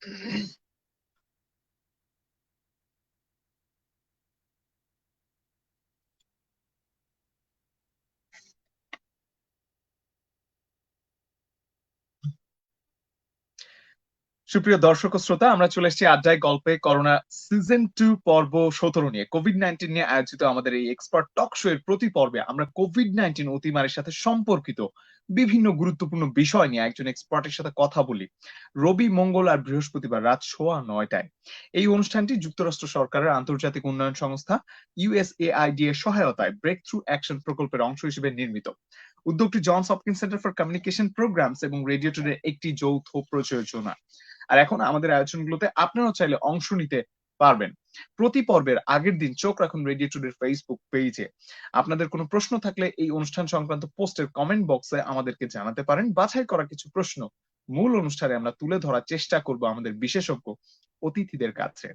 সুপ্রিয় দর্শক ও শ্রোতা, আমরা চলে এসেছি আড্ডায় গল্পে করোনা সিজন 2 পর্ব 17 নিয়ে। কোভিড-19 নিয়ে আয়োজিত আমাদের এই এক্সপার্ট টক শো এর প্রতি পর্বে আমরা কোভিড-19 অতিমারীর সাথে সম্পর্কিত বিভিন্ন গুরুত্বপূর্ণ বিষয় নিয়ে একজন এক্সপার্টের সাথে কথা বলি রবি, মঙ্গল আর বৃহস্পতিবার রাত 9:15টায়। এই অনুষ্ঠানটি যুক্তরাষ্ট্র সরকারের আন্তর্জাতিক উন্নয়ন সংস্থা ইউএসএআইডি এর সহায়তায় ব্রেক থ্রু অ্যাকশন প্রকল্পের অংশ হিসেবে নির্মিত। উদ্যোগটি Johns Hopkins center for communication programs এবং রেডিও টুডের একটি যৌথ প্রযোজনা। আর এখন আমাদের আয়োজনগুলোতে আপনারাও চাইলে অংশ নিতে পারবেন। প্রতি পর্বের আগের দিন চোখ রাখুন রেডিও টুডের ফেসবুক পেজে। আপনাদের কোনো প্রশ্ন থাকলে এই অনুষ্ঠান সংক্রান্ত পোস্টের কমেন্ট বক্সে আমাদেরকে জানাতে পারেন। বাছাই করা কিছু প্রশ্ন মূল অনুষ্ঠানে আমরা তুলে ধরার চেষ্টা করব আমাদের বিশেষজ্ঞ অতিথিদের কাছে।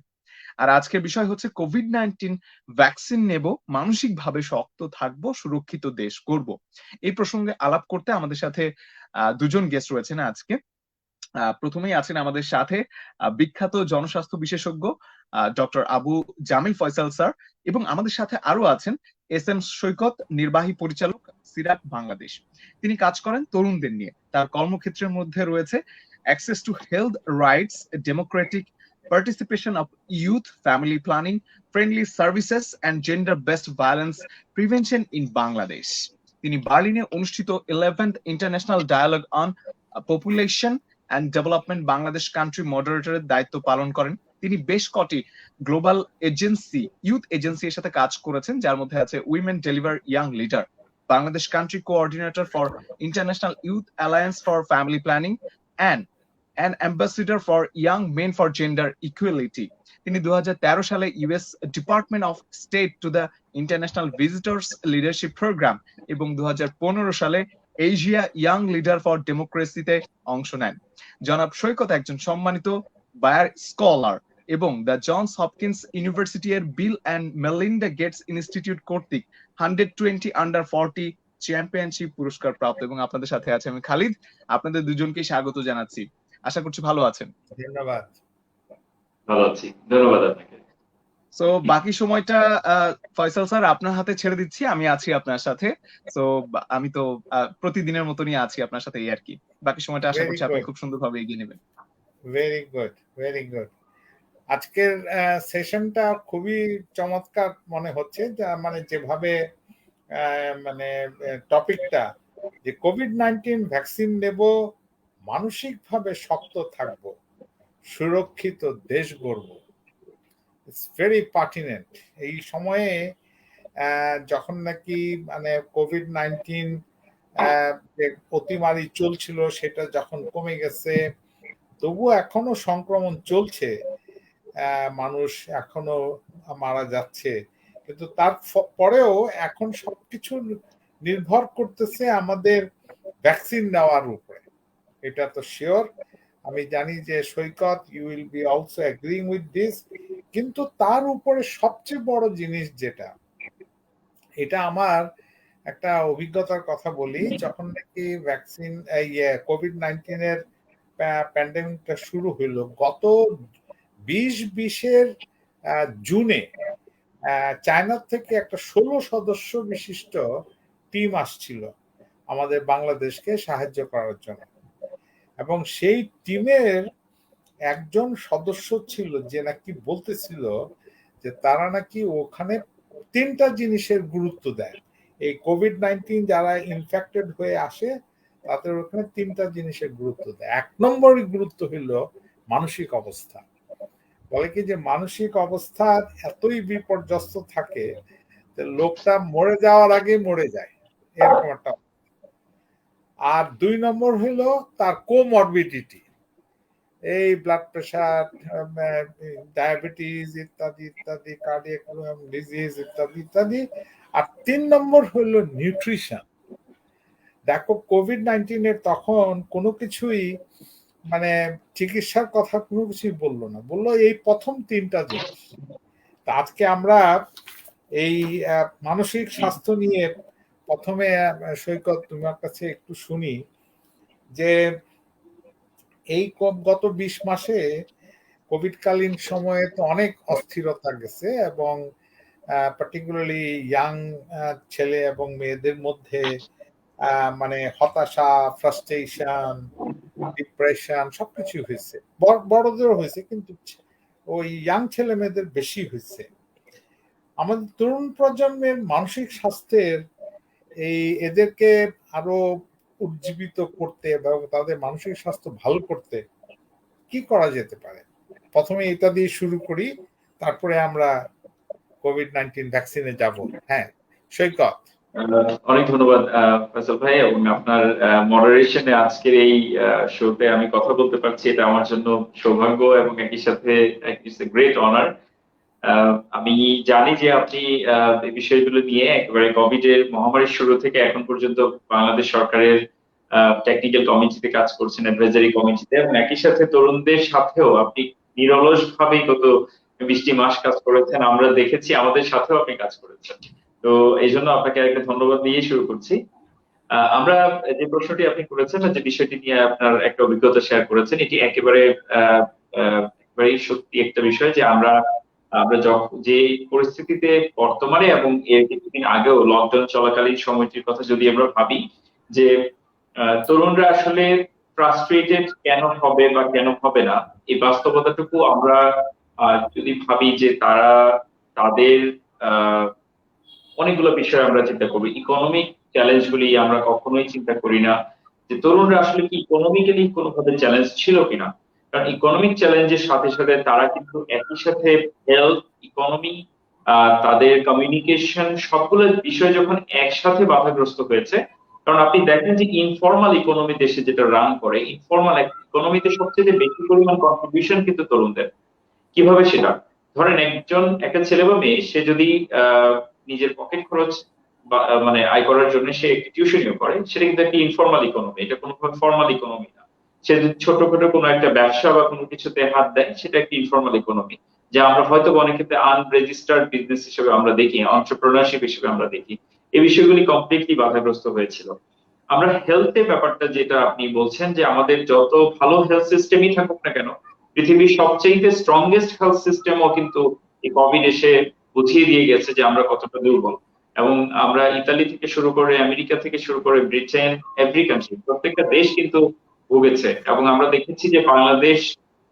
আর আজকের বিষয় হচ্ছে কোভিড-19 ভ্যাকসিন নেব, মানসিকভাবে শক্ত থাকবো, সুরক্ষিত দেশ করব। এই প্রসঙ্গে আলাপ করতে আমাদের সাথে দুজন গেস্ট রয়েছেন আজকে। প্রথমেই আছেন আমাদের সাথে বিখ্যাত জনস্বাস্থ্য বিশেষজ্ঞ ডক্টর আবু জামিল ফয়সাল স্যার, এবং আমাদের সাথে আরো আছেন এস এম সৈকত, নির্বাহী পরিচালক সিরাপ বাংলাদেশ। তিনি কাজ করেন তরুণদের নিয়ে। তার কর্মক্ষেত্রের মধ্যে রয়েছে access to health rights, Democratic participation of youth, family planning, friendly services and gender based violence prevention in Bangladesh. তিনি বার্লিনে অনুষ্ঠিত 11th international dialogue on population and development Bangladesh country মডারেটরের দায়িত্ব পালন করেন। তিনি বেশ কটি গ্লোবাল এজেন্সি, ইউথ এজেন্সি এর সাথে কাজ করেছেন, যার মধ্যে আছে women deliver young leader, Bangladesh country coordinator for international youth alliance for family planning and an ambassador for young men for gender equality. তিনি 2013 সালে US department of state to the international visitors leadership program এবং 2015 সালে Asia young leader for ডেমোক্রেসিতে অংশ নেন। জনাব সৈকত একজন সম্মানিত বায়ার স্কলার এবং দ্য জনস হপকিন্স ইউনিভার্সিটি এর Bill and Melinda Gates institute কর্তৃক 120 আন্ডার 40 চ্যাম্পিয়নশিপ পুরস্কার প্রাপ্ত। এবং আপনাদের সাথে আছে আমি খালিদ। আপনাদের দুজনকে স্বাগত জানাচ্ছি। আশা করছি ভালো আছেন। ধন্যবাদ। ভালো আছি, ধন্যবাদ আপনাকে। সো বাকি সময়টা ফয়সাল স্যার আপনার হাতে ছেড়ে দিচ্ছি। আমি আছি আপনার সাথে। সো আমি তো প্রতিদিনের মতনই আছি আপনার সাথে, এই আর কি। বাকি সময়টা আশা করছি আপনি খুব সুন্দরভাবে এগিয়ে নেবেন। Very good, very good. আজকের সেশনটা খুবই চমৎকার মনে হচ্ছে, মানে যেভাবে মানে টপিকটা যে কোভিড-19 ভ্যাকসিন নেব, মানসিকভাবে শক্ত থাকব, সুরক্ষিত দেশ গড়ব। It's very pertinent. এই সময়ে যখন নাকি মানে কোভিড-19 যে অতিমারি চলছিল সেটা যখন কমে গেছে, তবুও এখনো সংক্রমণ চলছে, মানুষ এখনো মারা যাচ্ছে, কিন্তু তারপরেও এখন সবকিছু নির্ভর করতেছে আমাদের ভ্যাকসিন নেওয়ার উপরে। এটা তো শিওর। আমি জানি যে Saikat, you will be also agreeing with this. কিন্তু তার উপরে সবচেয়ে বড় জিনিস যেটা, এটা আমার একটা অভিজ্ঞতার কথা বলি। যখন নাকি ভ্যাকসিন কোভিড-19 এর প্যান্ডেমিকটা শুরু হইলো গত 2020-এর জুনে, চায়না থেকে একটা 16 সদস্য বিশিষ্ট টিম আসছিল আমাদের বাংলাদেশকে সাহায্য করার জন্য, এবং সেই টিমের একজন সদস্য ছিল যে নাকি বলতেছিল যে তারা নাকি ওখানে 3টা জিনিসের গুরুত্ব দেয়। এই কোভিড-19 যারা ইনফেক্টেড হয়ে আসে তাদের ওখানে 3টা জিনিসের গুরুত্ব দেয়। 1 নম্বর গুরুত্ব হলো মানসিক অবস্থা। বলে কি যে মানসিক অবস্থা এতই বিপর্যস্ত থাকে যে লোকটা মরে যাওয়ার আগে মরে যায়, এরকম একটা। আর 2 নম্বর হলো তার কোমরবিডিটি, এই ব্লাড প্রেশার, ডায়াবেটিস ইত্যাদি ইত্যাদি, কার্ডিয়াক ডিজিজ ইত্যাদি ইত্যাদি। আর 3 নম্বর হলো নিউট্রিশন। দেখো কোভিড-19 এর তখন কোনো কিছুই মানে চিকিৎসার কথা কোনো কিছুই বললো না, বললো এই প্রথম 3টা জিনিস। তা আজকে আমরা এই মানসিক স্বাস্থ্য নিয়ে প্রথমে সৈকত তোমার কাছে একটু শুনি যে এই গত 20 মাসে কোভিডকালীন সময়ে তো অনেক অস্থিরতা গেছে এবং পার্টিকুলারলি ইয়াং ছেলে এবং মেয়েদের মধ্যে মানে হতাশা, ফ্রাস্ট্রেশন, ডিপ্রেশন সবকিছু হয়েছে, বড়দেরও হয়েছে, কিন্তু ওই ইয়াং ছেলে মেয়েদের বেশি হয়েছে। আমাদের তরুণ প্রজন্মের মানসিক স্বাস্থ্যের এদেরকে আরো উজ্জীবিত করতে এবং তাদের মানসিক স্বাস্থ্য ভালো করতে কি করা যেতে পারে? প্রথমে এটা দিয়ে শুরু করি, তারপরে আমরা কোভিড-19 ভ্যাকসিনে যাব। হ্যাঁ, সৈকত। অনেক ধন্যবাদ ফয়সাল ভাই, এবং আপনার মডারেশনে আজকের এই শোতে আমি কথা বলতে পারছি, এটা আমার জন্য সৌভাগ্য এবং একই সাথে ইটস এ গ্রেট অনার। আমি জানি যে আপনি এই বিষয়গুলো নিয়ে একেবারে কোভিড এর মহামারীর শুরু থেকে এখন পর্যন্ত বাংলাদেশ সরকারের টেকনিক্যাল কমিটিতে কাজ করছেন, অ্যাডভাইজারি কমিটিতে, এবং একই সাথে তরুণদের সাথেও আপনি নিরলস ভাবে গত 20টি মাস কাজ করেছেন। আমরা দেখেছি, আমাদের সাথেও আপনি কাজ করেছেন। তো এই জন্য আপনাকে একটা ধন্যবাদ দিয়ে শুরু করছি। আমরা যে প্রশ্নটি আপনি করেছেন, যে বিষয়টি নিয়ে আপনার একটা অভিজ্ঞতা শেয়ার করেছেন, এটি একেবারেই সত্যি একটা বিষয় যে আমরা যে পরিস্থিতিতে বর্তমানে এবং এর কিছুদিন আগেও লকডাউন চলাকালীন সময়টির কথা যদি আমরা ভাবি, যে তরুণরা আসলে ফ্রাস্ট্রেটেড কেন হবে বা কেন হবে না, এই বাস্তবতাটুকু আমরা যদি ভাবি যে তাদের অনেকগুলো বিষয় আমরা চিন্তা করবো। ইকোনমিক চ্যালেঞ্জ গুলি আমরা কখনোই চিন্তা করি না, যে তরুণরা আসলে কি ইকোনমিক্যালি কোনোভাবে চ্যালেঞ্জ ছিল কিনা। কারণ ইকোনমিক চ্যালেঞ্জের সাথে সাথে তারা কিন্তু একই সাথে হেলথ, ইকোনমি, তাদের কমিউনিকেশন সবগুলো বিষয় যখন একসাথে বাধাগ্রস্ত হয়েছে। কারণ আপনি দেখেন যে ইনফর্মাল ইকোনমি দেশে যেটা রান করে, ইনফর্মাল ইকোনমিতে সবচেয়ে বেশি পরিমাণ কন্ট্রিবিউশন কিন্তু তরুণদের। কিভাবে সেটা? ধরেন একটা ছেলে বা মেয়ে, সে যদি নিজের পকেট খরচ মানে আয় করার জন্য সে একটি টিউশনিও করে, সেটা কিন্তু একটা ইনফর্মাল ইকোনমি, এটা কোনো ফর্মাল ইকোনমি না। সে যদি ছোটখাটো কোনো একটা ব্যবসা বা কোনো কিছুতে হাত দেয়, সেটা একটা ইনফর্মাল ইকোনমি, যা আমরা হয়তো অনেক ক্ষেত্রে আনরেজিস্টার্ড বিজনেস হিসেবে আমরা দেখি, এন্টারপ্রেনারশিপ হিসেবে আমরা দেখি। এই বিষয়গুলি কমপ্লিটলি বাধাগ্রস্ত হয়েছিল। আমরা হেলথের ব্যাপারটা যেটা আপনি বলছেন, যে আমাদের যত ভালো হেলথ সিস্টেমই থাকুক না কেন, পৃথিবীর সবচেয়ে স্ট্রংগেস্ট হেলথ সিস্টেমও কিন্তু এই কোভিড এসে বুঝিয়ে দিয়ে গেছে যে আমরা কতটা দুর্বল। এবং আমরা ইতালি থেকে শুরু করে, আমেরিকা থেকে শুরু করে, ব্রিটেন, এভরি কান্ট্রি, প্রত্যেকটা দেশ কিন্তু ভুগেছে। এবং আমরা দেখেছি যে বাংলাদেশ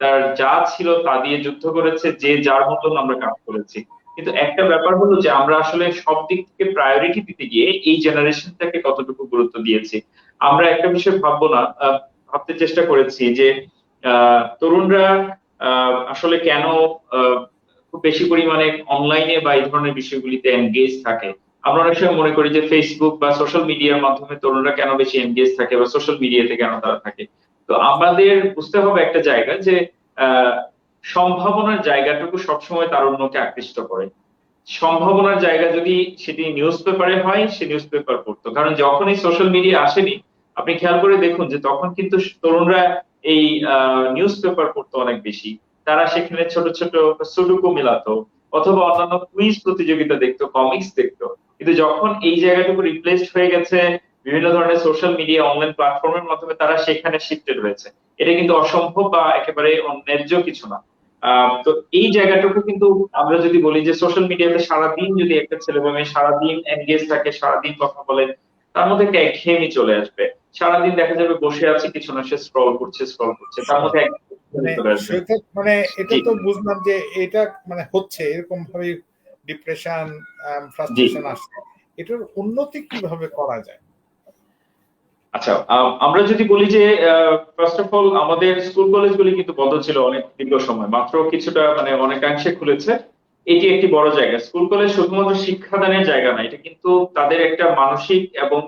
তার যা ছিল তা দিয়ে যুদ্ধ করেছে, যে যার মতন আমরা কাজ করেছি। কিন্তু একটা ব্যাপার হলো যে আমরা আসলে সব দিক থেকে প্রায়োরিটি দিতে গিয়ে এই জেনারেশনটাকে কতটুকু গুরুত্ব দিয়েছি। আমরা একটা বিষয় ভাবতে চেষ্টা করেছি যে তরুণরা আসলে কেন খুব বেশি পরিমাণে অনলাইনে বা এই ধরনের বিষয়গুলিতে এনগেজ থাকে। আমরা অনেক সময় মনে করি যে ফেসবুক বা সোশ্যাল মিডিয়ার মাধ্যমে তরুণরা কেন বেশি এনগেজ থাকে বা সোশ্যাল মিডিয়াতে কেন তারা থাকে। তো আমাদের বুঝতে হবে একটা জায়গা, যে সম্ভাবনার জায়গাটুকু সবসময় তারুণ্যকে আকৃষ্ট করে। সম্ভাবনার জায়গা যদি সেটি নিউজ পেপারে হয়, সে নিউজ পেপার পড়তো। কারণ যখন এই সোশ্যাল মিডিয়া আসেনি, আপনি খেয়াল করে দেখুন যে তখন কিন্তু তরুণরা এই নিউজ পেপার পড়তো অনেক বেশি। তারা সেখানে ছোট ছোট সুডুকু মেলাতো, অথবা অন্যান্য কুইজ প্রতিযোগিতা দেখতো, কমিক্স দেখতো। কিন্তু যখন এই জায়গাটুকু রিপ্লেসড হয়ে গেছে বিভিন্ন ধরনের সোশ্যাল মিডিয়া, অনলাইন প্ল্যাটফর্মের মাধ্যমে, তারা সেখানে শিফটেড হয়েছে। এটা কিন্তু অসম্ভব বা একেবারে অন্যায্য কিছু না। তো এই জায়গাটুকু কিন্তু আমরা যদি বলি যে সোশ্যাল মিডিয়াতে সারাদিন যদি একটা ছেলে বা মেয়ে সারাদিন এনগেজ থাকে, সারাদিন কথা বলে, তার মধ্যে একটা একঘেয়েমি চলে আসবে। সারাদিন দেখা যাবে বসে আছে, কিছু না, সে স্ক্রল করছে, তার মধ্যে মানে চলে আসবে। মানে এটা তো বুঝলাম যে এটা মানে হচ্ছে এরকম ভাবে ডিপ্রেশন, ফ্রাস্ট্রেশন আসছে। এটার উন্নতি কিভাবে করা যায়? আচ্ছা, আমরা যদি বলি যে ফার্স্ট অফ অল আমাদের স্কুল কলেজগুলি কিন্তু বন্ধ ছিল অনেক দীর্ঘ সময়, মাত্র কিছুটা মানে অনেকাংশে খুলেছে। এটি একটি বড় জায়গা। স্কুল কলেজ শুধুমাত্র শিক্ষাদানের জায়গা না, এটা কিন্তু তাদের একটা মানসিক এবং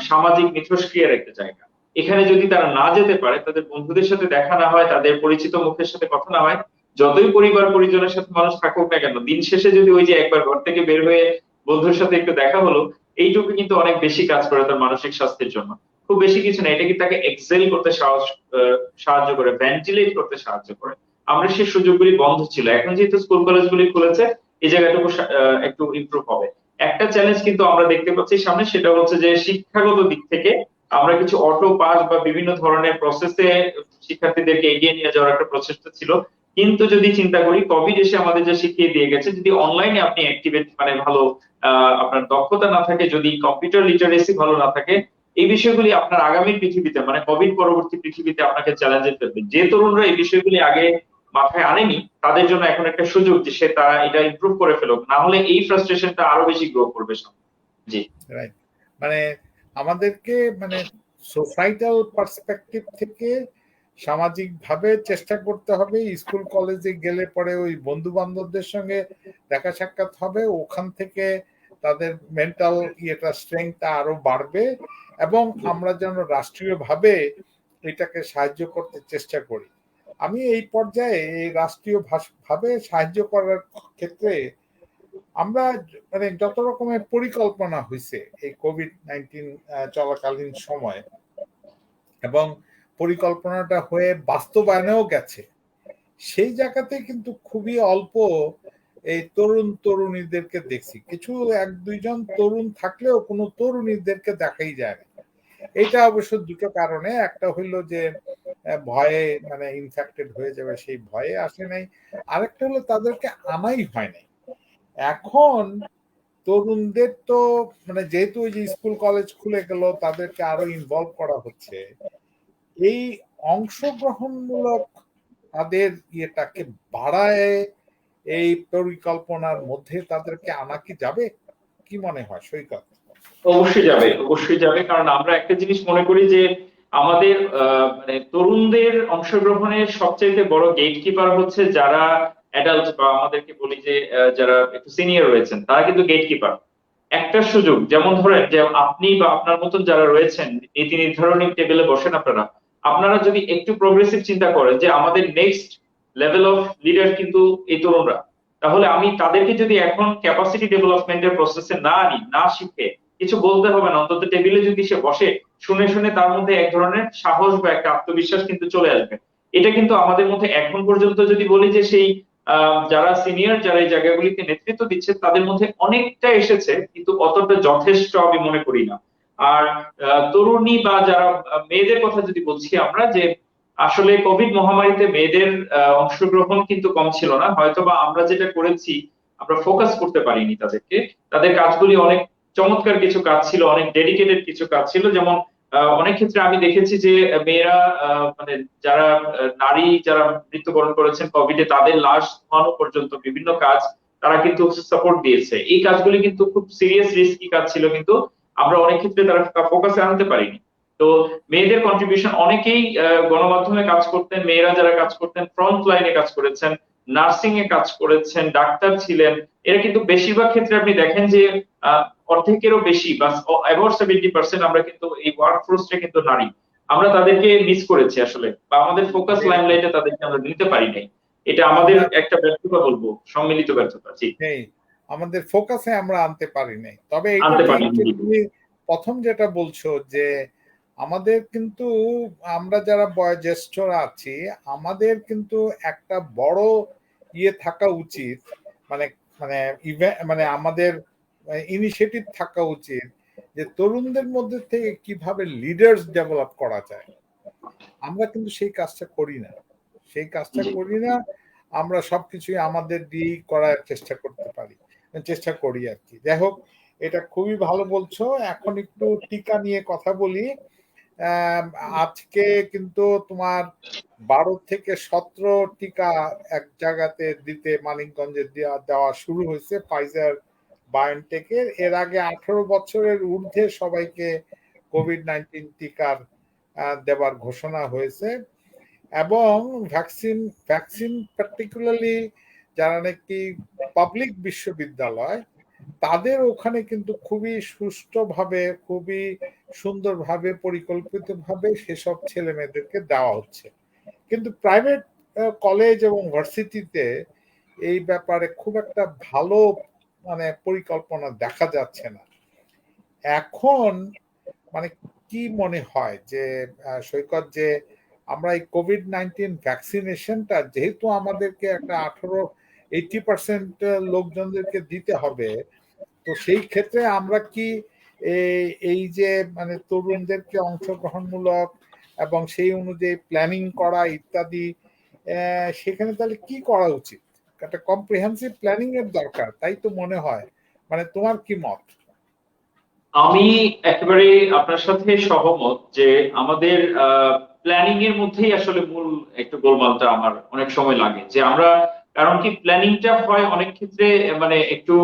সামাজিক মিথস্ক্রিয়ার একটা জায়গা। এখানে যদি তারা না যেতে পারে, তাদের বন্ধুদের সাথে দেখা না হয়, তাদের পরিচিত মুখের সাথে কথা না হয়, যতই পরিবার পরিজনের সাথে মানুষ থাকুক না কেন, দিন শেষে যদি ওই যে একবার ঘর থেকে বের হয়ে বন্ধুর সাথে একটু দেখা হলো, এইটুকু কিন্তু অনেক বেশি কাজ করে তার মানসিক স্বাস্থ্যের জন্য। খুব বেশি কিছু না, এটা কি তাকে এক্সেল করতে সাহায্য করে, ভেন্টিলেট করতে সাহায্য করে। আমরা সেই সুযোগগুলি বন্ধ ছিল, এখন যেহেতু স্কুল কলেজগুলি খুলেছে, এই জায়গাটুকু একটু ইমপ্রুভ হবে। একটা চ্যালেঞ্জ কিন্তু আমরা দেখতে পাচ্ছি সামনে, সেটা হচ্ছে যে শিক্ষাগত দিক থেকে আমরা কিছু অটো পাস বা বিভিন্ন ধরনের প্রসেসে শিক্ষার্থীদেরকে এগিয়ে নিয়ে যাওয়ার একটা প্রচেষ্টা ছিল, কিন্তু যদি চিন্তা করি কোভিড এসে আমাদের যা শিখিয়ে দিয়ে গেছে, যদি অনলাইনে আপনি অ্যাক্টিভেট মানে ভালো আপনার দক্ষতা না থাকে, যদি কম্পিউটার লিটারেসি ভালো না থাকে, এই বিষয়গুলি আপনার আগামী পৃথিবীতে মানে কোভিড পরবর্তী পৃথিবীতে আপনাকে চ্যালেঞ্জে ফেলবে। যে তরুণরা এই বিষয়গুলি আগে মাথায় আনেনি, তাদের জন্য এখন একটা সুযোগ যে তারা এটা ইমপ্রুভ করে ফেলুক, না হলে এই ফ্রাস্ট্রেশনটা আরো বেশি গ্রো করবে সামনে। জি রাইট। মানে আমাদেরকে মানে সোসাইটাল পার্সপেক্টিভ থেকে সামাজিক ভাবে চেষ্টা করতে হবে। স্কুল কলেজে গেলে পরে ওই বন্ধু বান্ধবদের সঙ্গে দেখা সাক্ষাৎ হবে, ওখান থেকে তাদের মেন্টাল স্ট্রেংথটা আরো বাড়বে, এবং আমরা যেন রাষ্ট্রীয়ভাবে এটাকে সাহায্য করতে চেষ্টা করি। আমি এই পর্যায়ে এই রাষ্ট্রীয় ভাবে সাহায্য করার ক্ষেত্রে আমরা মানে যত রকমের পরিকল্পনা হয়েছে এই কোভিড-19 চলাকালীন সময়, এবং পরিকল্পনাটা হয়ে বাস্তবায়নেও গেছে, সেই জায়গাতে কিন্তু খুবই অল্প এই তরুণ তরুণীদেরকে দেখছি। কিছু এক দুইজন তরুণ থাকলেও কোনো তরুণীদেরকে দেখাই যায় না। এটা অবশ্য দুটো কারণে, একটা হইলো যে ভয়ে মানে ইনফেক্টেড হয়ে যাবে সেই ভয়ে আসে নাই, আরেকটা হলো তাদেরকে আনাই হয় নাই। এখন তরুণদের তো মানে যেহেতু ওই যে স্কুল কলেজ খুলে গেল, তাদেরকে আরো ইনভলভ করা হচ্ছে, এই অংশগ্রহণমূলক তাদের ইয়েটাকে বাড়ায় এই পরিকল্পনার মধ্যে তাদেরকে আনা কি যাবে? কি মনে হয় সৈকত? অবশ্যই যাবে, অবশ্যই যাবে। কারণ আমরা একটা জিনিস মনে করি যে আমাদের মানে তরুণদের অংশগ্রহণের সবচেয়ে বড় গেট কিপার হচ্ছে যারা অ্যাডাল্ট, বা আমাদেরকে বলি যে যারা একটু সিনিয়র রয়েছেন, তারা কিন্তু গেট কিপার। একটা সুযোগ, যেমন ধরেন যে আপনি বা আপনার মতন যারা রয়েছেন নীতি নির্ধারণী টেবিলে বসেন, আপনারা যদি একটু প্রগ্রেসিভ চিন্তা করেন যে আমাদের নেক্সট লেভেল অফ লিডার কিন্তু এই তরুণরা, তাহলে আমি তাদেরকে যদি এখন ক্যাপাসিটি ডেভেলপমেন্টের প্রসেসে না আনি, না শিখে, কিছু বলতে হবে না, অন্তত টেবিলে যদি সে বসে শুনে শুনে তার মধ্যে এক ধরনের সাহস বা একটা আত্মবিশ্বাস কিন্তু চলে আসবে। এটা কিন্তু আমাদের মধ্যে এখন পর্যন্ত যদি বলি যে সেই যারা সিনিয়র, যারা এই জায়গাগুলিতে নেতৃত্ব দিচ্ছে, তাদের মধ্যে অনেকটা এসেছে, কিন্তু অতটা যথেষ্ট আমি মনে করি না। আর তরুণী বা যারা মেয়েদের কথা যদি বলছি আমরা, যে আসলে কোভিড মহামারীতে মেয়েদের অংশগ্রহণ কিন্তু কম ছিল না, হয়তোবা আমরা যেটা করেছি, আমরা ফোকাস করতে পারিনি তাদেরকে। তাদের কাজগুলি অনেক চমৎকার কিছু কাজ ছিল, অনেক ডেডিকেটেড কিছু কাজ ছিল। যেমন অনেক ক্ষেত্রে আমি দেখেছি যে মেয়েরা মানে যারা নারী যারা মৃত্যুবরণ করেছেন কোভিডে, তাদের লাশ ধোয়ানো পর্যন্ত বিভিন্ন কাজ তারা কিন্তু সাপোর্ট দিয়েছে। এই কাজগুলি কিন্তু খুব সিরিয়াস রিস্কি কাজ ছিল, কিন্তু আমরা অনেক ক্ষেত্রে তারা ফোকাসে আনতে পারিনি। তো মেয়েদের কন্ট্রিবিউশন অনেকেই গণমাধ্যমে কাজ করতেন, মেয়েরা যারা কাজ করতেন ফ্রন্ট লাইনে কাজ করেছেন, নার্সিং এ কাজ করেছেন, ডাক্তার ছিলেন। এরা কিন্তু বেশিরভাগ ক্ষেত্রে আপনি দেখেন যে অর্ধেকেরও বেশি বা অ্যাবাউট 70% আমরা কিন্তু এই ওয়ার্কফোর্সে কিন্তু নারী। আমরা তাদেরকে মিস করেছি আসলে, বা আমাদের ফোকাস লাইমলাইটে তাদেরকে আমরা নিতে পারি নাই। এটা আমাদের একটা ব্যর্থতা বলবো, সম্মিলিত ব্যর্থতা। জি, আমাদের ফোকাসে আমরা আনতে পারি নাই। তবে এটা আনতে ঠিক পারি। যে তুমি প্রথম যেটা বলছো যে আমাদের কিন্তু আমরা যারা বয়োজ্যেষ্ঠরা আছি, আমাদের কিন্তু একটা বড় ইয়ে থাকা উচিত, মানে মানে মানে আমাদের ইনিশিয়েটিভ থাকা উচিত যে তরুণদের মধ্যে থেকে কিভাবে লিডার্স ডেভেলপ করা যায়। আমরা কিন্তু সেই কাজটা করি না, সেই কাজটা জি করি না। আমরা সবকিছুই আমাদের দিয়েই করার চেষ্টা করতে পারি, চেষ্টা করি আর কি। যাই হোক, এটা খুবই ভালো বলছো। এখন একটু টিকা নিয়ে কথা বলি। আজকে কিন্তু তোমার 12 থেকে 17 টিকা এক জায়গাতে দিতে মানিকগঞ্জে দেওয়া শুরু হয়েছে ফাইজার বায়োনটেকের। এর আগে 18 বছরের ঊর্ধ্বে সবাইকে কোভিড-19 টিকার দেবার ঘোষণা হয়েছে। এবং ভ্যাকসিন ভ্যাকসিন পার্টিকুলারলি যারা নাকি পাবলিক বিশ্ববিদ্যালয়, তাদের ওখানে কিন্তু খুবই সুষ্ঠুভাবে, খুবই সুন্দরভাবে, পরিকল্পিতভাবে সেসব ছেলে মেয়েদেরকে দেওয়া হচ্ছে। কিন্তু প্রাইভেট কলেজ এবং ভার্সিটিতে এই ব্যাপারে খুব একটা ভালো মানে পরিকল্পনা দেখা যাচ্ছে না। এখন মানে কি মনে হয় যে সৈকত, যে আমরা এই কোভিড-19 ভ্যাকসিনেশনটা যেহেতু আমাদেরকে একটা 80% লোকজনদেরকে দিতে হবে, তো সেই ক্ষেত্রে আমরা কি এই যে মানে তরুণদেরকে অংশগ্রহণমূলক এবং সেই অনুযায়ী প্ল্যানিং করা ইত্যাদি, সেখানে তাহলে কি করা উচিত? একটা কম্প্রিহেন্সিভ প্ল্যানিং এর দরকার, তাই তো মনে হয়। মানে তোমার কি মত? আমি একেবারে আপনার সাথে সহমত যে আমাদের প্ল্যানিং এর মধ্যেই আসলে মূল একটু গোলমালটা আমার অনেক সময় লাগে, যে আমরা কারণ কি প্ল্যানিংটা হয় অনেক ক্ষেত্রে মানে একটু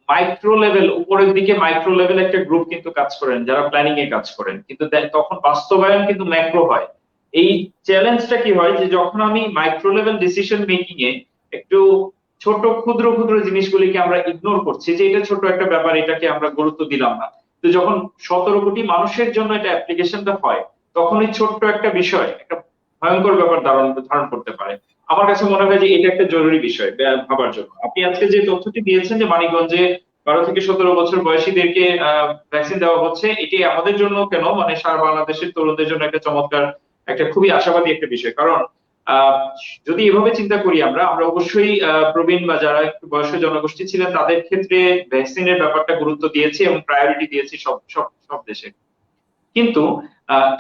মাইক্রো লেভেল, উপরের দিকে মাইক্রো লেভেল একটা গ্রুপ কিন্তু কাজ করেন যারা প্ল্যানিং এ কাজ করেন, কিন্তু তখন বাস্তবায়ন কিন্তু ম্যাক্রো হয়। এই চ্যালেঞ্জটা কি হয় যে যখন আমি মাইক্রো লেভেল ডিসিশন মেকিং এ একটু ছোট ক্ষুদ্র ক্ষুদ্র জিনিসগুলিকে আমরা ইগনোর করছি, যে এটা ছোট একটা ব্যাপার, এটাকে আমরা গুরুত্ব দিলাম না। তো যখন 17 কোটি মানুষের জন্য এটা অ্যাপ্লিকেশনটা হয়, তখন এই ছোট্ট একটা বিষয় একটা ভয়ঙ্কর ব্যাপার ধারণ ধারণ করতে পারে। আমার কাছে মনে হয় যে এটা একটা জরুরি বিষয় ভাবার জন্য। আপনি আজকে যে তথ্যটি দিয়েছেন যে মানিকগঞ্জে 12 থেকে 17 বছর বয়সীদেরকে ভ্যাকসিন দেওয়া হচ্ছে, এটি আমাদের জন্য কেন মানে সারা বাংলাদেশের তরুণদের জন্য একটা চমৎকার, একটা খুবই আশাবাদী একটা বিষয়। কারণ আহ যদি এভাবে চিন্তা করি আমরা আমরা অবশ্যই প্রবীণ বা যারা একটু বয়স্ক জনগোষ্ঠী ছিলেন তাদের ক্ষেত্রে ভ্যাকসিনের ব্যাপারটা গুরুত্ব দিয়েছি এবং প্রায়োরিটি দিয়েছি সব সব সব দেশে। কিন্তু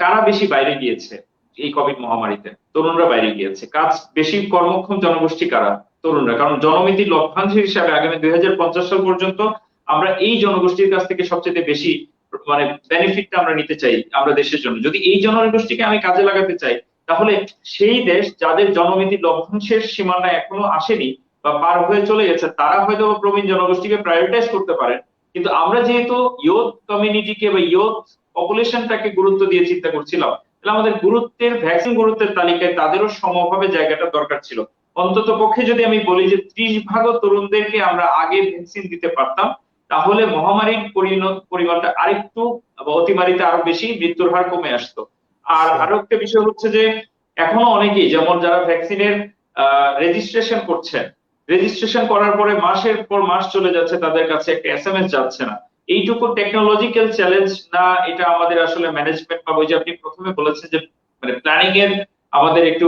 কারা বেশি বাইরে গিয়েছে এই কোভিড মহামারীতে? তরুণরা বাইরে গিয়েছে। কাজ বেশি কর্মক্ষম জনগোষ্ঠী কারা? তরুণরা। কারণ জনমিতির লভ্যাংশ হিসাবে আগামী 2050 সাল পর্যন্ত আমরা এই জনগোষ্ঠীর কাছ থেকে সবচেয়ে বেশি মানে বেনিফিটটা আমরা নিতে চাই আমরা দেশের জন্য। যদি এই জনগোষ্ঠীকে আমি কাজে লাগাতে চাই, তাহলে সেই দেশ যাদের জনমিতির লভ্যাংশের সীমানা এখনো আসেনি বা পার হয়ে চলে গেছে, তারা হয়তো প্রবীণ জনগোষ্ঠীকে প্রায়োরিটাইজ করতে পারে। কিন্তু আমরা যেহেতু ইয়ুথ কমিউনিটিকে বা ইয়ুথ পপুলেশনটাকে গুরুত্ব দিয়ে চিন্তা করছিলাম, তাহলে আমাদের গুরুত্বের ভ্যাকসিন গুরুত্বের তালিকায় তাদেরও সমভাবে জায়গাটা দরকার ছিল। অন্তত পক্ষে যদি আমি বলি যে 30 ভাগও তরুণদেরকে আমরা আগে ভ্যাকসিন দিতে পারতাম, তাহলে মহামারীর পরিমাণটা আরেকটু অতিমারিতে আরো বেশি, মৃত্যুর হার কমে আসতো। আর আরো একটা বিষয় হচ্ছে যে এখনো অনেকেই যেমন যারা ভ্যাকসিনের রেজিস্ট্রেশন করছেন, রেজিস্ট্রেশন করার পরে মাসের পর মাস চলে যাচ্ছে, তাদের কাছে একটা এসএমএস যাচ্ছে না। এইটুকু টেকনোলজিক্যাল চ্যালেঞ্জ না, এটা আমাদের আসলে ম্যানেজমেন্ট বা ওই যে আপনি প্রথমে বলেছেন যে মানে প্ল্যানিং এর আমাদের একটু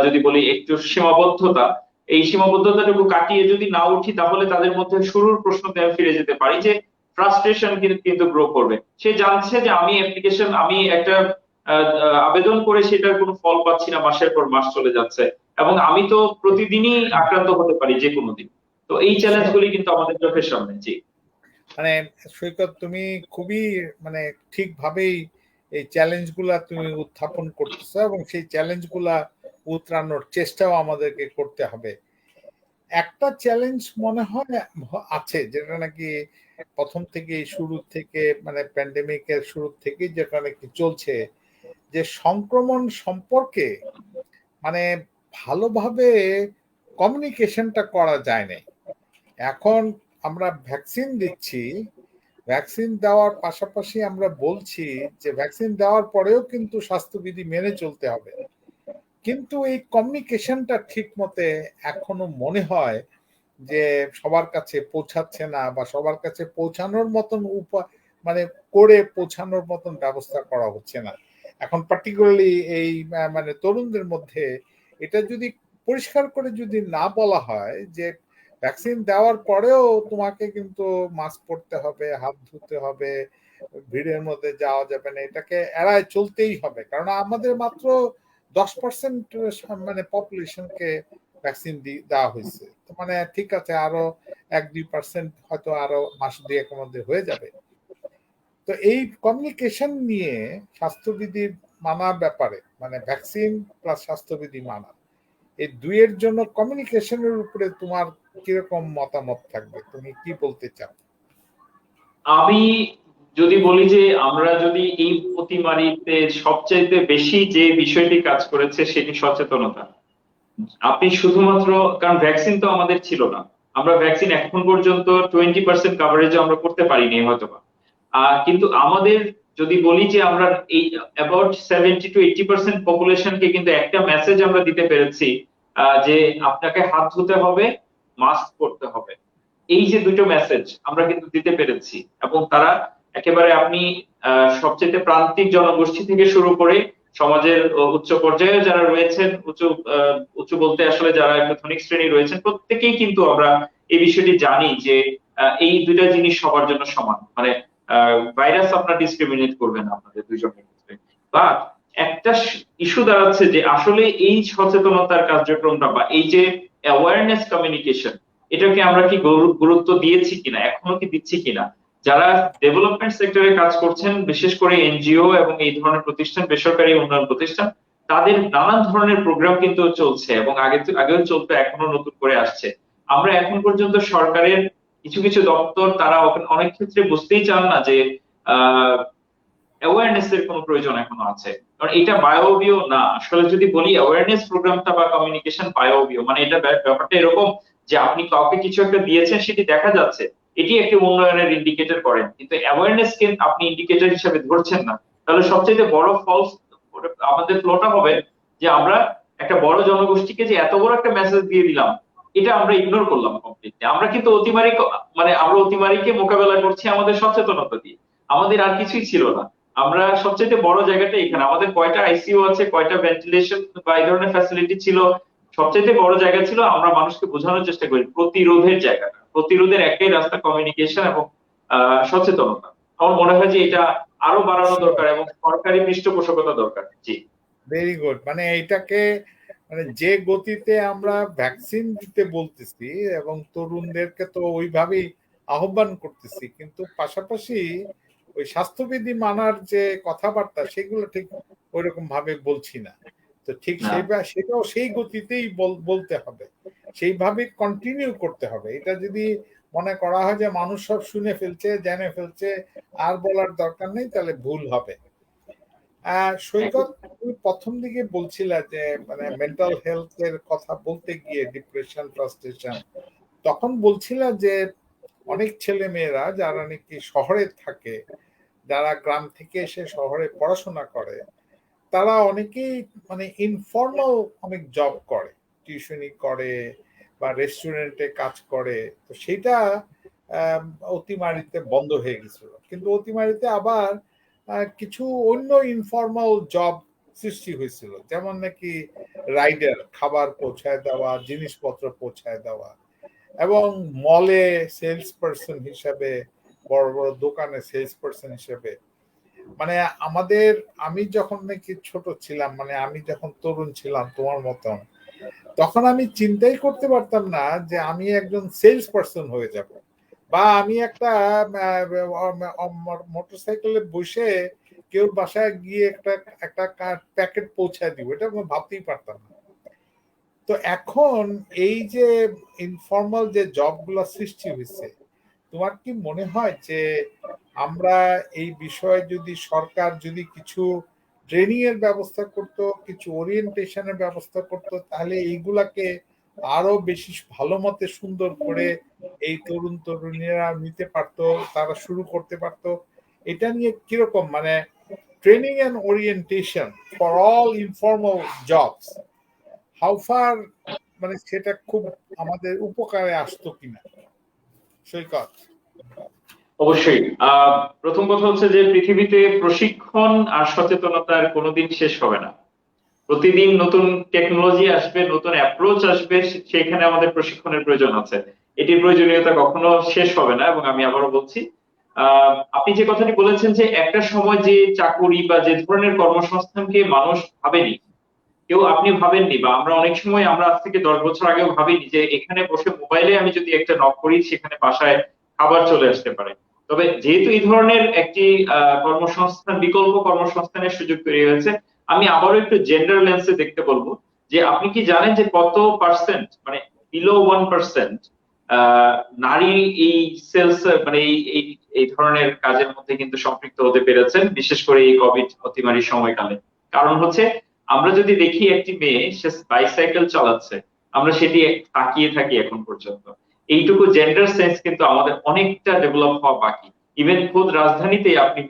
যদি বলি একটু সীমাবদ্ধতা, এই সীমাবদ্ধতাটুকু কাটিয়ে যদি না উঠি, তাহলে তাদের মধ্যে শুরুর প্রশ্নতে আমি ফিরে যেতে পারি যে ফ্রাস্ট্রেশন কিন্তু গ্রো করবে। সে জানছে যে আমি অ্যাপ্লিকেশন, আমি একটা আবেদন করে সেটার কোনো ফল পাচ্ছি না, মাসের পর মাস চলে যাচ্ছে, এবং আমি তো প্রতিদিনই আক্রান্ত হতে পারি যে কোনো দিন। তো এই চ্যালেঞ্জগুলি কিন্তু আমাদের চোখের সামনে। জি, মানে সৈকত, তুমি খুবই মানে ঠিকভাবেই এই চ্যালেঞ্জগুলা তুমি উত্থাপন করতেছো এবং সেই চ্যালেঞ্জগুলা উতরানোর চেষ্টাও আমাদেরকে করতে হবে। একটা চ্যালেঞ্জ মনে হয় আছে, যেটা নাকি প্রথম থেকে শুরু থেকে মানে প্যান্ডেমিকের শুরু থেকে যেটা নাকি চলছে, যে সংক্রমণ সম্পর্কে মানে ভালোভাবে কমিউনিকেশনটা করা যায় না। এখন আমরা ভ্যাকসিন দিচ্ছি, ভ্যাকসিন দেওয়ার পাশাপাশি আমরা বলছি যে ভ্যাকসিন দেওয়ার পরেও কিন্তু স্বাস্থ্যবিধি মেনে চলতে হবে, কিন্তু এই কমিউনিকেশনটা ঠিক মতে এখনো মনে হয় যে সবার কাছে পৌঁছাচ্ছে না, বা সবার কাছে পৌঁছানোর মতন মানে করে পৌঁছানোর মতন ব্যবস্থা করা হচ্ছে না। এখন পার্টিকুলারলি এই মানে তরুণদের মধ্যে এটা যদি পরিষ্কার করে যদি না বলা হয় যে ভ্যাকসিন দেওয়ার পরেও তোমাকে কিন্তু মাস্ক পরতে হবে, হাত ধুতে হবে, ভিড়ের মধ্যে যাওয়া যাবে না, এটাকে এড়ায় চলতেই হবে, কারণ আমাদের মাত্র 10% মানে পপুলেশনকে ভ্যাকসিন দেওয়া হয়েছে। মানে ঠিক আছে, আরো 1-2% হয়তো আরো মাস দুয়েকের মধ্যে হয়ে যাবে। তো এই কমিউনিকেশন নিয়ে স্বাস্থ্যবিধি মানার ব্যাপারে, মানে ভ্যাকসিন প্লাস স্বাস্থ্যবিধি মানা, এই দুইয়ের জন্য কমিউনিকেশনের উপরে তোমার কিরকম মতামত থাকবে? তুমি কি বলতে চাও? আমি যদি বলি যে আমরা যদি এই অতিমারিতে সবচাইতে বেশি যে বিষয়টি কাজ করেছে সেটি সচেতনতা। আপনি শুধুমাত্র, কারণ ভ্যাকসিন তো আমাদের ছিল না, আমরা ভ্যাকসিন এখন পর্যন্ত 20% কাভারেজও আমরা করতে পারিনি হয়তোবা। কিন্তু আমাদের যদি বলি যে আমরা এই অ্যাবাউট 70 to 80% পপুলেশনকে কিন্তু একটা মেসেজ আমরা দিতে পেরেছি, যে আপনাকে হাত ধুতে হবে, মাস্ক পরতে হবে। এই যে দুটো মেসেজ আমরা কিন্তু দিতে পেরেছি, এবং তারা একেবারে আপনি সবচেয়ে প্রান্তিক জনগোষ্ঠী থেকে শুরু করে সমাজের উচ্চ পর্যায়ে যারা রয়েছেন, উঁচু বলতে আসলে যারা একটু ধনিক শ্রেণী রয়েছেন, প্রত্যেকেই কিন্তু আমরা এই বিষয়টি জানি যে এই দুইটা জিনিস সবার জন্য সমান। মানে ভাইরাস আপনার ডিসক্রিমিনেট করবে না আপনাদের দুইজনের ক্ষেত্রে। বাট একটা ইস্যু দাঁড়াচ্ছে যে আসলে এই সচেতনতার কার্যক্রমটা বা এই যে অ্যাওয়ারনেস কমিউনিকেশন, এটাকে আমরা কি গুরুত্ব দিয়েছি কিনা, এখনো কি দিচ্ছি কিনা। যারা ডেভেলপমেন্ট সেক্টরে কাজ করছেন, বিশেষ করে এনজিও এবং এই ধরনের প্রতিষ্ঠান, বেসরকারি উন্নয়ন প্রতিষ্ঠান, তাদের নানান ধরনের প্রোগ্রাম কিন্তু চলছে এবং আগেও চলতো, এখনো নতুন করে আসছে। আমরা এখন পর্যন্ত সরকারের কিছু কিছু দপ্তর তারা অনেক ক্ষেত্রে বুঝতেই চান না যে আহ অ্যাওয়ারনেস এর কোনো প্রয়োজন এখনো আছে। কারণ এটা বায়বীয় না, আসলে যদি বলি অ্যাওয়ারনেস প্রোগ্রামটা বা কমিউনিকেশন বায়বীয়, মানে এটা ব্যাপারটা এরকম যে আপনি কাউকে কিছু একটা দিয়েছেন, সেটি দেখা যাচ্ছে, এটি একটি উন্নয়নের ইন্ডিকেটর করেন, কিন্তু অ্যাওয়ারনেস কে আপনি ইন্ডিকেটর হিসেবে ধরছেন না। তাহলে সবচেয়ে বড় ফলস আমাদের ফ্লোটা হবে যে আমরা একটা বড় জনগোষ্ঠীকে যে এত বড় একটা মেসেজ দিয়ে দিলাম, এটা আমরা ইগনোর করলাম কমপ্লিটলি। আমরা কিন্তু আমরা অতিমারিকে মোকাবেলা করছি আমাদের সচেতনতা দিয়ে, আমাদের আর কিছুই ছিল না। আমরা সবচেয়ে বড় জায়গাটা এখানে, আমাদের কয়টা আইসিইউ আছে, কয়টা ভেন্টিলেশন বা এই ধরনের ফ্যাসিলিটি ছিল, সবচেয়ে বড় জায়গা ছিল আমরা মানুষকে বোঝানোর চেষ্টা করি প্রতিরোধের জায়গাটা। প্রতিরোধের একটাই রাস্তা কমিউনিকেশন এবং সচেতনতা। আমার মনে হয় যে এটা আরো বাড়ানো দরকার এবং সরকারি পৃষ্ঠপোষকতা দরকার। জি, ভেরি গুড। মানে এটাকে মানে যে গতিতে আমরা ভ্যাকসিন দিতে বলতেছি এবং তরুণদেরকে তো ওইভাবেই আহ্বান করতেছি, কিন্তু পাশাপাশি ওই স্বাস্থ্যবিধি মানার যে কথাবার্তা সেগুলো ঠিক ওইরকম ভাবে বলছি না। তো ঠিক না, সেটাও সেই গতিতেই বলতে হবে, সেইভাবে কন্টিনিউ করতে হবে। এটা যদি মনে করা হয় যে মানুষ সব শুনে ফেলছে, জেনে ফেলছে, আর বলার দরকার নেই, তাহলে ভুল হবে। সৈকত, তুমি প্রথম দিকে বলছিলা যে মানে মেন্টাল হেলথ এর কথা বলতে গিয়ে ডিপ্রেশন, ফ্রাস্ট্রেশন, তখন বলছিলা যে অনেক ছেলে মেয়েরা যারা নাকি শহরে থাকে, যারা গ্রাম থেকে এসে শহরে পড়াশোনা করে, তারা অনেকেই মানে ইনফর্মাল অনেক জব করে, টিউশনি করে বা রেস্টুরেন্টে কাজ করে। তো সেটা অতিমারিতে বন্ধ হয়ে গেছিল, কিন্তু অতিমারিতে আবার কিছু অন্য ইনফর্মাল জব সৃষ্টি হয়েছিল, যেমন নাকি রাইডার, খাবার পৌঁছায় দেওয়া, জিনিসপত্র পৌঁছায় দেওয়া, এবং মলে সেলস পারসন হিসাবে, বড় বড় দোকানে সেলস পারসন হিসেবে। মানে আমি যখন নাকি ছোট ছিলাম, মানে আমি যখন তরুণ ছিলাম তোমার মতন, তখন আমি চিন্তাই করতে পারতাম না যে আমি একজন সেলস পারসন হয়ে যাব, বা আমি একটা মোটরসাইকেলে বসে কেউ বাসায় গিয়ে একটা একটা প্যাকেট পৌঁছায় দিব, এটা আমি ভাবতেই পারতাম না। তো এখন এই যে ইনফর্মাল যে জবগুলো সৃষ্টি হয়েছে, তোমার কি মনে হয় যে আমরা এই বিষয়ে যদি সরকার যদি কিছু ট্রেনিং এর ব্যবস্থা করত, কিছু ওরিয়েন্টেশনের ব্যবস্থা করত, তাহলে এইগুলাকে আরো বেশি ভালো মতে সুন্দর করে এই তরুণ তরুণীরা নিতে পারতো, তারা শুরু করতে পারতো? এটা নিয়ে কিরকম মানে training and orientation for all informal jobs, how far, মানে সেটা খুব আমাদের উপকারে আসতো কিনা, সৈকত? অবশ্যই। প্রথম কথা হচ্ছে যে পৃথিবীতে প্রশিক্ষণ আর সচেতনতার কোনোদিন শেষ হবে না। প্রতিদিন নতুন টেকনোলজি আসবে, নতুন অ্যাপ্রোচ আসবে, সেখানে আমাদের প্রশিক্ষণের প্রয়োজন আছে। এটির প্রয়োজনীয়তা কখনো শেষ হবে না। এবং আমি আবারও বলছি, আপনি যে কথাটি বলেছেন যে একটা সময় যে চাকুরি বা যে ধরনের কর্মসংস্থানকে মানুষ ভাবেনি, আপনি ভাবেননি, বা আমরা অনেক সময়, আমরা আজ থেকে 10 বছর আগেও ভাবিনি যে এখানে বসে মোবাইলে আমি যদি একটা নক করি, সেখানে বাসায় খাবার চলে আসতে পারে। তবে যেহেতু এই ধরনের একটি কর্মসংস্থান, বিকল্প কর্মসংস্থানের সুযোগ তৈরি হয়েছে, আমি আবারও একটু জেন্ডার লেন্সে দেখতে বলবো যে আপনি কি জানেন যে কত পার্সেন্ট, মানে বিলো 1% নারী এই সেলস, মানে এই এই ধরনের কাজের মধ্যে কিন্তু সম্পৃক্ত হতে পেরেছেন, বিশেষ করে এই কোভিড অতিমারির সময়কালে। কারণ হচ্ছে, আমরা যদি দেখি একটি মেয়ে সে বাইসাইকেল চালাচ্ছে, আমরা সেটি তাকিয়ে থাকি এখন পর্যন্ত। এইটুকু জেন্ডার সেন্স কিন্তু আমাদের অনেকটা ডেভেলপ হওয়া বাকি। ইভেন খোদ রাজধানীতে আপনি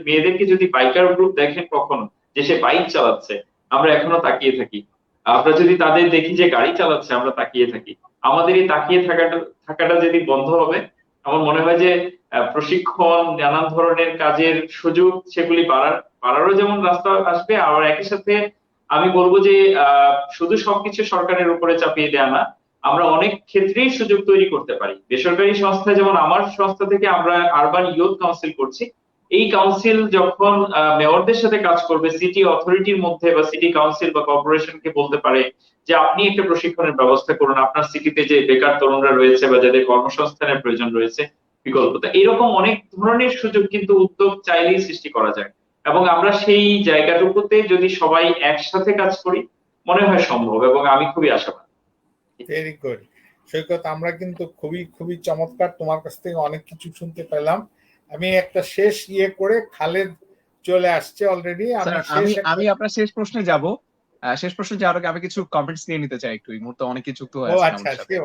মেয়েদেরকে যদি বাইকার গ্রুপ দেখেন কখনো, যে সে বাইক চালাচ্ছে, আমরা এখনো তাকিয়ে থাকি। আমরা যদি তাদের দেখি যে গাড়ি চালাচ্ছে, আমরা তাকিয়ে থাকি। আমাদের এই তাকিয়ে থাকাটা যদি বন্ধ হবে, আমার মনে হয় যে প্রশিক্ষণ, নানান ধরনের কাজের সুযোগ, সেগুলি বাড়ারও যেমন রাস্তা আসবে, আর একই সাথে আমি বলবো যে শুধু সবকিছু সরকারের উপরে চাপিয়ে দেয়া না, আমরা অনেক ক্ষেত্রেই সুযোগ তৈরি করতে পারি। বেসরকারি সংস্থা, যেমন আমার সংস্থা থেকে আমরা আরবান ইয়ুথ কাউন্সিল করছি, এই কাউন্সিল যখন মেয়রদের সাথে কাজ করবে, সিটি অথরিটির মধ্যে বা সিটি কাউন্সিল বা কর্পোরেশনকে বলতে পারে যে আপনি একটা প্রশিক্ষণের ব্যবস্থা করুন আপনার সিটিতে যে বেকার তরুণরা রয়েছে বা যাদের কর্মসংস্থানের প্রয়োজন রয়েছে বিকল্পতা, এরকম অনেক ধরনের সুযোগ কিন্তু উদ্যোগ চাইলেই সৃষ্টি করা যায়। এবং আমরা সেই জায়গাটুকুতে যদি সবাই একসাথে কাজ করি মনে হয় সম্ভব, এবং আমি খুবই আশাবাদী। ভেরি গুড সৈকত, আমরা কিন্তু খুবই খুবই চমৎকার, তোমার কাছ থেকে অনেক কিছু শুনতে পেলাম। আমি একটা শেষ করে, খালেদ চলে আসছে অলরেডি। আমি আপনার শেষ প্রশ্নে যাব। শেষ প্রশ্নে যাওয়ার আগে আমি কিছু কমেন্টস নিয়ে নিতে চাই একটু। এই মুহূর্তে অনেকে যুক্ত হয়ে আছেন আচ্ছা, আমাদের সাথে।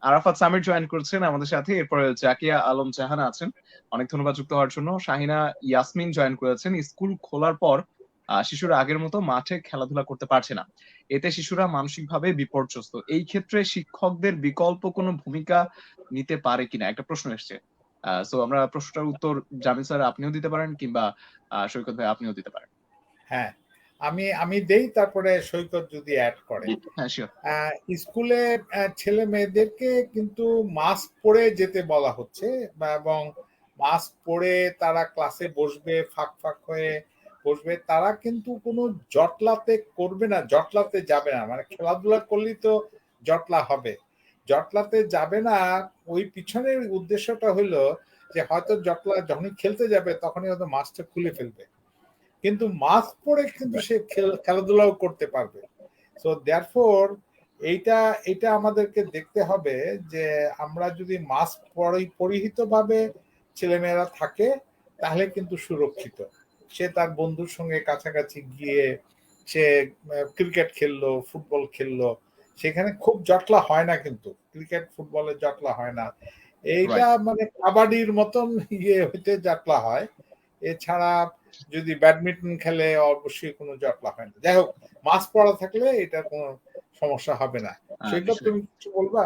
আরাফাত সামির জয়েন করছেন আমাদের সাথে, এরপরে জাকিয়া আলম জাহান আছেন, অনেক ধন্যবাদ যুক্ত হওয়ার জন্য। শাহিনা ইয়াসমিন জয়েন করেছেন। স্কুল খোলার পর শিশুরা আগের মতো মাঠে খেলাধুলা করতে পারছে না, এতে শিশুরা মানসিকভাবে বিপর্যস্ত। এই ক্ষেত্রে শিক্ষকদের বিকল্প কোনো ভূমিকা নিতে পারে কিনা একটা প্রশ্ন এসছে। সো আমরা প্রশ্নটার উত্তর জামিল স্যার আপনিও দিতে পারেন, কিংবা সৈকত ভাই আপনিও দিতে পারেন। হ্যাঁ, আমি দেই, তারপরে সৈকত যদি অ্যাড করে। হ্যাঁ শিওর। স্কুলে ছেলে মেয়েদেরকে কিন্তু মাস্ক পরে যেতে বলা হচ্ছে, এবং মাস্ক পরে তারা ক্লাসে বসবে, ফাঁক ফাঁক হয়ে বসবে। তারা কিন্তু কোনো জটলাতে করবে না, জটলাতে যাবে না। মানে খেলাধুলা করলেই তো জটলা হবে, জটলাতে যাবে না। ওই পিছনের উদ্দেশ্যটা হলো যে হয়তো জটলা যখনই খেলতে যাবে তখনই হয়তো মাস্কটা খুলে ফেলবে, কিন্তু মাস্ক পরে কিন্তু সে খেলাধুলাও করতে পারবে। সো দেয়ারফোর এইটা আমাদেরকে দেখতে হবে যে আমরা যদি মাস্ক পরিহিত ভাবে ছেলেমেয়েরা থাকে তাহলে কিন্তু সুরক্ষিত। সে তার বন্ধুর সঙ্গে কাছাকাছি গিয়ে সে ক্রিকেট খেললো, ফুটবল খেললো, সেখানে খুব জটলা হয় না, কিন্তু ক্রিকেট ফুটবলে জটলা হয় না। এইটা মানে কাবাডির মতন হইতে জটলা হয়। এছাড়া যদি ব্যাডমিন্টন খেলে অবশ্যই কোনো জটলা হয় না। যাই হোক, মাস্ক পরা থাকলে এটা কোনো সমস্যা হবে না। সৈকত, তুমি কিছু বলবা?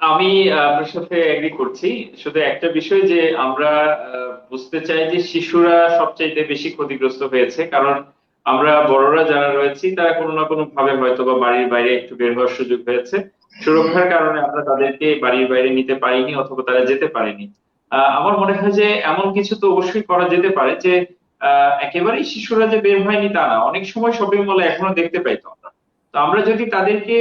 আমি আপনার সাথে এগ্রি করছি। শুধু একটা বিষয় যে আমরা বুঝতে চাই যে শিশুরা সবচাইতে বেশি ক্ষতিগ্রস্ত হয়েছে, কারণ আমরা বড়রা যারা রয়েছি তারা কোনো না কোনো ভাবে হয়তো বা বাড়ির বাইরে একটু বের হওয়ার সুযোগ হয়েছে, সুরক্ষার কারণে আমরা তাদেরকে বাড়ির বাইরে নিতে পারিনি অথবা তারা যেতে পারেনি। আমার মনে হয় যে এমন কিছু তো অবশ্যই করা যেতে পারে যে একেবারেই শিশুরা যে বের হয়নি তা না, অনেক সময় শপিং মলে এখনো দেখতে পাই তো আমরা। তো আমরা যদি তাদেরকে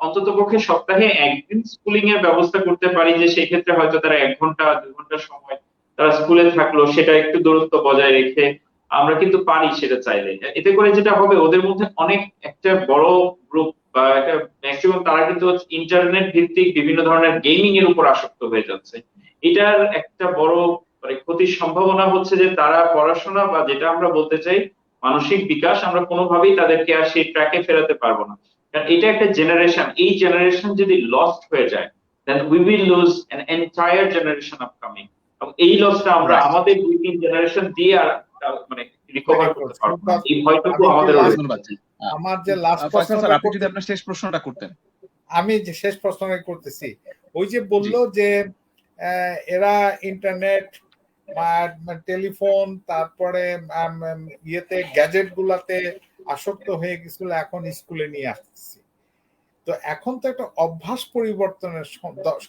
অন্ততপক্ষে সপ্তাহে একদিন স্কুলিং এর ব্যবস্থা করতে পারি, যে সেই ক্ষেত্রে হয়তো তারা 1 ঘন্টা 2 ঘন্টা সময় তারা স্কুলে থাকলো, সেটা একটু দূরত্ব বজায় রেখে আমরা কিন্তু পারি সেটা চাইলে। এতে করে যেটা হবে ওদের মধ্যে অনেক একটা বড় গ্রুপ বা একটা ম্যাক্সিমাম তারা কিন্তু ইন্টারনেট ভিত্তিক বিভিন্ন ধরনের গেমিং এর উপর আসক্ত হয়ে যাচ্ছে। এটার একটা বড় মানে ক্ষতির সম্ভাবনা হচ্ছে যে তারা পড়াশোনা বা যেটা আমরা বলতে চাই মানসিক বিকাশ, আমরা কোনোভাবেই তাদেরকে আর সেই ট্র্যাকে ফেরাতে পারবো না। কারণ এটা একটা জেনারেশন, এই জেনারেশন যদি লস্ট হয়ে যায় then we will lose an entire generation upcoming, এবং এই লসটা আমরা আমাদের 2-3 জেনারেশন দিয়ে আর মানে রিকভার করতে পারবো না। এই ভয়টুকু আমাদের রয়েছে। আমার যে লাস্ট প্রশ্নটা, আপনি যদি আপনার শেষ প্রশ্নটা করতেন। আমি যে শেষ প্রশ্নটা করতেছি, ওই যে বললো যে এরা ইন্টারনেট, টেলিফোন, তারপরে ইয়েতে গ্যাজেট গুলাতে আসক্ত হয়ে গেছিল, এখন স্কুলে নিয়ে আসতেছি। তো এখন তো একটা অভ্যাস পরিবর্তনের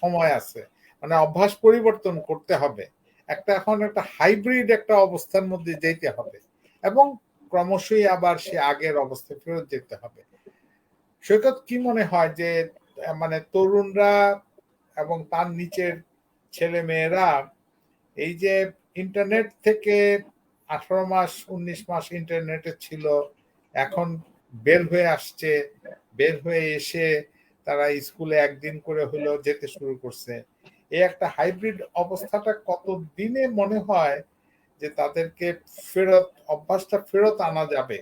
সময় আছে, মানে অভ্যাস পরিবর্তন করতে হবে। এখন একটা হাইব্রিড একটা অবস্থার মধ্যে যেতে হবে, এবং ক্রমশই আবার সে আগের অবস্থায় ফেরত যেতে হবে। সৈকত, কি মনে হয় যে মানে তরুণরা এবং তার নিচের ছেলে মেয়েরা এই যে ইন্টারনেট থেকে 18 মাস 19 মাস ইন্টারনেটে ছিল, এখন বের হয়ে আসছে, বের হয়ে এসে তারা স্কুলে একদিন করে হলেও যেতে শুরু করছে, এই একটা হাইব্রিড অবস্থাটা কত দিনে মনে হয় যে তাদেরকে অভ্যাসটা ফেরত আনা যাবে?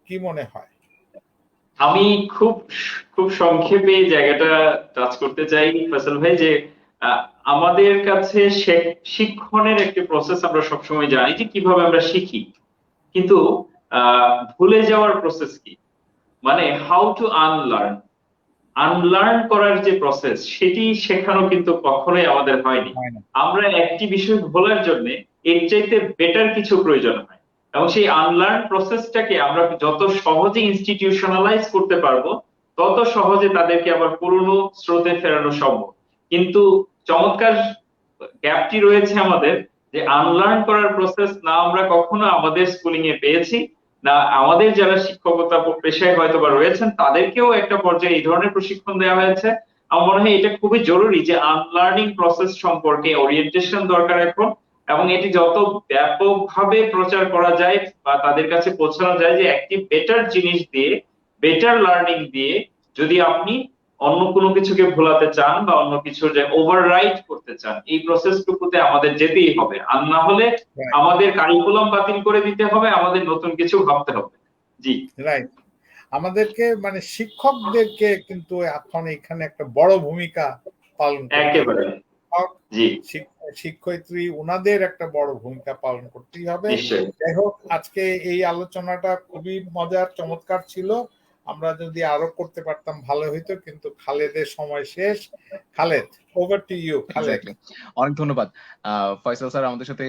কি মনে হয়? আমি খুব খুব সংক্ষেপে এই জায়গাটা টাচ করতে চাই ফয়সাল ভাই, যে আমাদের কাছে শিক্ষণের একটি প্রসেস আমরা সবসময় জানি যে কিভাবে আমরা শিখি, কিন্তু ভুলে যাওয়ার প্রসেস কি, মানে হাউ টু আনলার্ন, আনলার্ন করার যে প্রসেস সেটি শেখানো কিন্তু কখনোই আমাদের হয়নি। আমরা একটি বিষয় ভোলার জন্য এর চাইতে বেটার কিছু প্রয়োজন হয়, এবং সেই আনলার্ন প্রসেসটাকে আমরা যত সহজে ইনস্টিটিউশনালাইজ করতে পারবো তত সহজে তাদেরকে আবার পুরনো স্রোতে ফেরানো সম্ভব। কিন্তু চমৎকার গ্যাপটি রয়েছে আমাদের, যে আনলার্ন করার প্রসেস না আমরা কখনো আমাদের স্কুলিং এ পেয়েছি, না আমাদের যারা শিক্ষকতা পেশায় হয়তো বা রয়েছেন তাদেরকেও একটা পর্যায়ে এই ধরনের প্রশিক্ষণ দেওয়া হয়েছে। আমার মনে হয় এটা খুবই জরুরি যে আনলার্নিং প্রসেস সম্পর্কে ওরিয়েন্টেশন দরকার এখন, এবং এটি যত ব্যাপকভাবে প্রচার করা যায় বা তাদের কাছে পৌঁছানো যায় যে একটি বেটার জিনিস দিয়ে, বেটার লার্নিং দিয়ে যদি আপনি অন্য কোনো কিছুকে ভোলাতে চান বা অন্য কিছুর যে ওভাররাইড করতে চান, এই প্রসেসটুকুতে আমাদের যেতেই হবে। আর না হলে রাইট আমাদের কারিকুলাম বাতিল করে দিতে হবে, আমাদের নতুন কিছু ভাবতে হবে। জি, রাইট আমাদেরকে মানে শিক্ষকদেরকে কিন্তু এখন এখানে একটা বড় ভূমিকা পালন করতে হবে। একেবারে। শিক্ষক, জি, শিক্ষয়িত্রী ওনাদের একটা বড় ভূমিকা পালন করতেই হবে। নিশ্চয়ই। যাই হোক, আজকে এই আলোচনাটা খুবই মজার, চমৎকার ছিল। আমরা যদি আরো করতে পারতাম ভালো হইতো, কিন্তু খালেদের সময় শেষ। Khaled, over to you. Khaled, exactly. অনেক ধন্যবাদ ফয়সাল স্যার আমাদের সাথে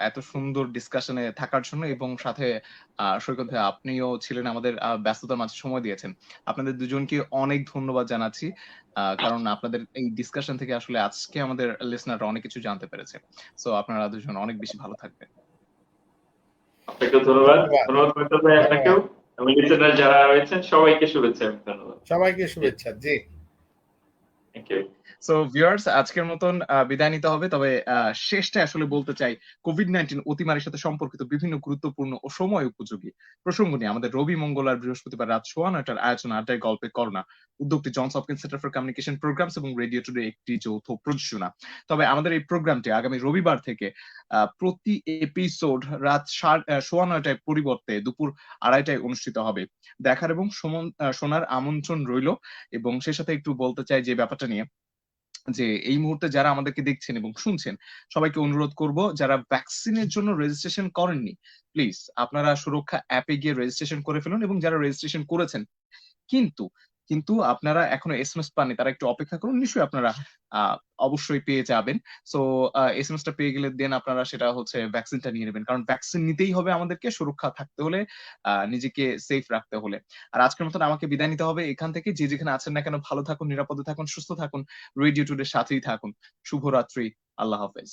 এত সুন্দর ডিসকাশনে থাকার জন্য, এবং সাথে সৈকত ভাই আপনিও ছিলেন আমাদের ব্যস্ততার মাঝে সময় দিয়েছেন। আপনাদের দুজনকে অনেক ধন্যবাদ জানাচ্ছি, কারণ আপনাদের এই ডিসকাশন থেকে আসলে আজকে আমাদের লিসনাররা অনেক কিছু জানতে পেরেছে। সো আপনারা দুজন অনেক বেশি ভালো থাকবেন। আপনাকেও ধন্যবাদ। ধন্যবাদ। ধন্যবাদ ফয়সাল ভাই আপনাকেও, ধন্যবাদ এবং লিসেনার যারা রয়েছেন সবাইকে শুভেচ্ছা এবং ধন্যবাদ। সবাইকে, শুভেচ্ছা। জি, থ্যাংক ইউ। সো ভিউয়ার্স, আজকের মতন বিদায় নিতে হবে। তবে শেষটায় আসলে বলতে চাই, কোভিড-19 অতিমারির সাথে সম্পর্কিত বিভিন্ন গুরুত্বপূর্ণ ও সময় উপযোগী প্রসঙ্গ নিয়ে আমাদের রবি, মঙ্গল আর বৃহস্পতিবার রাত 9:15টার আয়োজন আড্ডায় গল্পে করোনা উদ্যোগটি Johns Hopkins center for communication programs এবং রেডিও টুডে একটি যৌথ প্রযোজনা। তবে আমাদের এই প্রোগ্রামটি আগামী রবিবার থেকে প্রতি এপিসোড রাত 9:15টায় পরিবর্তে দুপুর 2:30টায় অনুষ্ঠিত হবে। দেখার এবং শোনার আমন্ত্রণ রইল। এবং সে সাথে একটু বলতে চাই যে ব্যাপারটা নিয়ে, যে এই মুহূর্তে যারা আমাদেরকে দেখছেন এবং শুনছেন, সবাইকে অনুরোধ করব, যারা ভ্যাকসিনের জন্য রেজিস্ট্রেশন করেননি, প্লিজ আপনারা সুরক্ষা অ্যাপে গিয়ে রেজিস্ট্রেশন করে ফেলুন। এবং যারা রেজিস্ট্রেশন করেছেন কিন্তু কিন্তু আপনারা এখনো এসএমএস পাননি, তারা একটু অপেক্ষা করুন। নিশ্চয়ই আপনারা আহ, অবশ্যই পেয়ে যাবেন। সো এসএমএসটা পেয়ে গেলে দেন আপনারা সেটা হচ্ছে ভ্যাকসিনটা নিয়ে নেবেন, কারণ ভ্যাকসিন নিতেই হবে আমাদেরকে সুরক্ষা থাকতে হলে, নিজেকে সেফ রাখতে হলে। আর আজকের মতন আমাকে বিদায় নিতে হবে এখান থেকে। যে যেখানে আছেন না কেন ভালো থাকুন, নিরাপদে থাকুন, সুস্থ থাকুন, রেডিও টুডের সাথেই থাকুন। শুভরাত্রি, আল্লাহ হাফেজ।